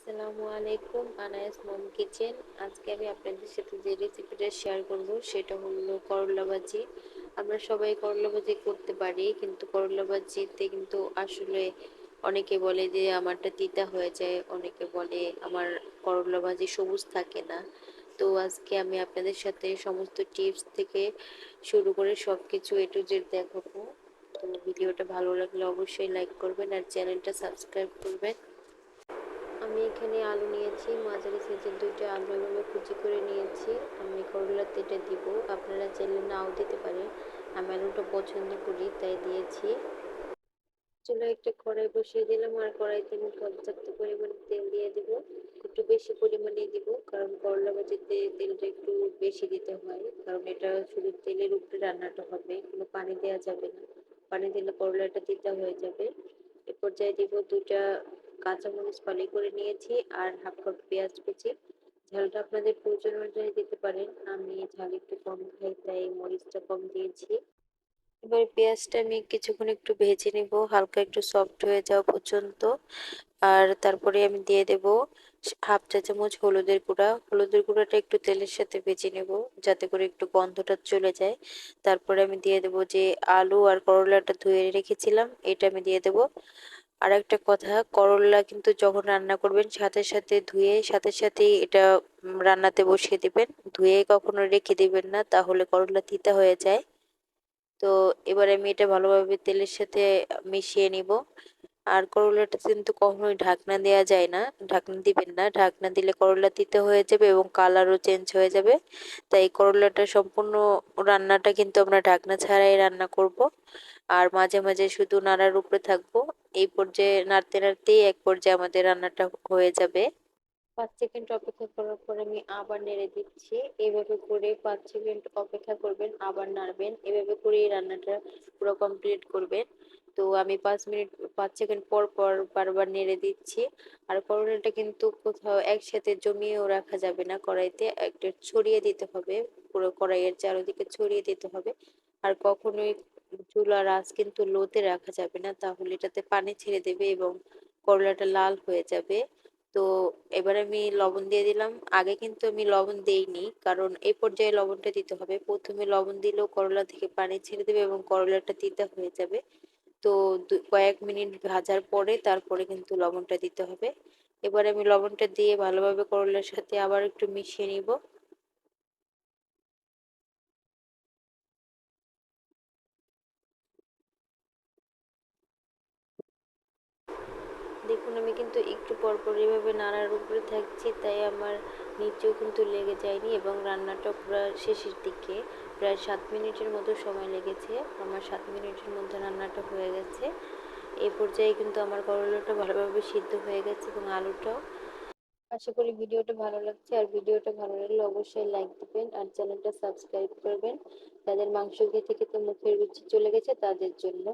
আসসালামু আলাইকুম, আনায়াস মম কিচেন। আজকে আমি আপনাদের সাথে যে রেসিপিটা শেয়ার করব সেটা হলো করলা ভাজি। আমরা সবাই করলা ভাজি করতে পারি, কিন্তু করলা ভাজিতে কিন্তু আসলে অনেকে বলে যে আমারটা তিতা হয়ে যায়, অনেকে বলে আমার করলা ভাজি সবুজ থাকে না। তো আজকে আমি আপনাদের সাথে সমস্ত টিপস থেকে শুরু করে সব কিছু এ টু জেড দেখাবো। তো ভিডিওটা ভালো লাগলে অবশ্যই লাইক করবেন আর চ্যানেলটা সাবস্ক্রাইব করবেন। আমি এখানে আলু নিয়েছি, মাঝারি সাইজের দুইটা আলু এভাবে কুচি করে নিয়েছি। আমি করলাতে এটা দিব, আপনারা চাইলে নাও দিতে পারেন। আমি আলুটা পছন্দ করি তাই দিয়েছি। চুলায় একটা কড়াই বসিয়ে দিলাম আর কড়াইতে আমি পর্যাপ্ত পরিমাণে তেল দিয়ে দিব। একটু বেশি পরিমাণে দিব, কারণ করলা ভাজিতে তেলটা একটু বেশি দিতে হয়, কারণ এটা শুধু তেলের উপরে রান্নাটা হবে, কোনো পানি দেওয়া যাবে না। পানি দিলে করলাটা তিতা হয়ে যাবে। এ পর্যায়ে দিব দুইটা কাঁচামরিচ ফালি করে নিয়েছি আর হাফ কাপ পেঁয়াজ কুচি। ঝালটা আপনাদের প্রয়োজন অনুযায়ী দিতে পারেন, আমি ঝাল একটু কম খাই তাই মরিচটা কম দিয়েছি। এবার পেঁয়াজটা আমি কিছুক্ষণ একটু ভেজে নিব, হালকা একটু সফট হয়ে যাওয়া পর্যন্ত। আর তারপরে আমি দিয়ে দেব হাফ চা চামচ হলুদের গুঁড়া। হলুদের গুঁড়াটা একটু তেলের সাথে ভেজে নেব, যাতে করে একটু গন্ধটা চলে যায়। তারপরে আমি দিয়ে দেব যে আলু আর করলাটা ধুয়ে রেখেছিলাম, এটা আমি দিয়ে দেব। আর একটা কথা, করলা কিন্তু যখন রান্না করবেন সাথে সাথে ধুয়ে সাথে সাথেই এটা রান্নাতে বসিয়ে দিবেন। ধুয়ে কখনো রেখে দিবেন না, তাহলে করলা তিতা হয়ে যায়। তো এবার আমি এটা ভালোভাবে তেলের সাথে মিশিয়ে নিব। আর করলাটা কিন্তু কখনোই ঢাকনা দেওয়া যায় না, ঢাকনা দিবেন না, ঢাকনা দিলে করলা তিতে হয়ে যাবে এবং কালারও চেঞ্জ হয়ে যাবে। তাই করলাটা সম্পূর্ণ রান্নাটা কিন্তু আমরা ঢাকনা ছাড়াই রান্না করব। আর মাঝে মাঝে শুধু নাড়ার উপরে থাকবো। এই পর্যায়ে নাড়তে নাড়তেই এক পর্যায়ে আমাদের রান্নাটা হয়ে যাবে। 5 সেকেন্ড অপেক্ষা করার পর আমি আবার নেড়ে দিচ্ছি। এভাবে করে 5 সেকেন্ড অপেক্ষা করবেন, আবার নাড়বেন, এভাবে করে এই রান্নাটা পুরো কমপ্লিট করবেন। তো আমি 5 মিনিট 5 সেকেন্ড পর পর বারবার নেড়ে দিচ্ছি। আর করলাটা কিন্তু কোথাও একসাথে জমিয়েও রাখা যাবে না, কড়াইতে একটা ছড়িয়ে দিতে হবে, পুরো কড়াইয়ের চারিদিকে ছড়িয়ে দিতে হবে। আর কখনোই চুলার আঁচ কিন্তু লোতে রাখা যাবে না, তাহলে এটাতে পানি ছেড়ে দেবে এবং করলাটা লাল হয়ে যাবে। তো এবার আমি লবণ দিয়ে দিলাম। আগে কিন্তু আমি লবণ দেইনি, কারণ এই পর্যায়ে লবণটা দিতে হবে। প্রথমে লবণ দিলেও করলা থেকে পানি ছেড়ে দেবে এবং করলাটা তিতা হয়ে যাবে। তো কয়েক মিনিট ভাজার পরে তারপরে কিন্তু লবণটা দিতে হবে। এবার আমি লবণটা দিয়ে ভালোভাবে করলার সাথে আবার একটু মিশিয়ে নিব। দেখুন, আমি কিন্তু একটু পর পর এভাবে নাড়ার উপরে থাকছি, তাই আমার নিচেও কিন্তু লেগে যায়নি এবং রান্নাটা পুরো শেষের দিকে প্রায় 7 মিনিটের মতো সময় লেগেছে। আমার 7 মিনিটের মধ্যে রান্নাটা হয়ে গেছে। এই পর্যায়ে কিন্তু আমার করলাটা ভালোভাবে সিদ্ধ হয়ে গেছে এবং আলুটাও। আশা করি ভিডিওটা ভালো লাগছে, আর ভিডিওটা ভালো লাগলে অবশ্যই লাইক দিবেন আর চ্যানেলটা সাবস্ক্রাইব করবেন। যাদের মাংস খেতে খেতে মুখের রুচি চলে গেছে তাদের জন্য।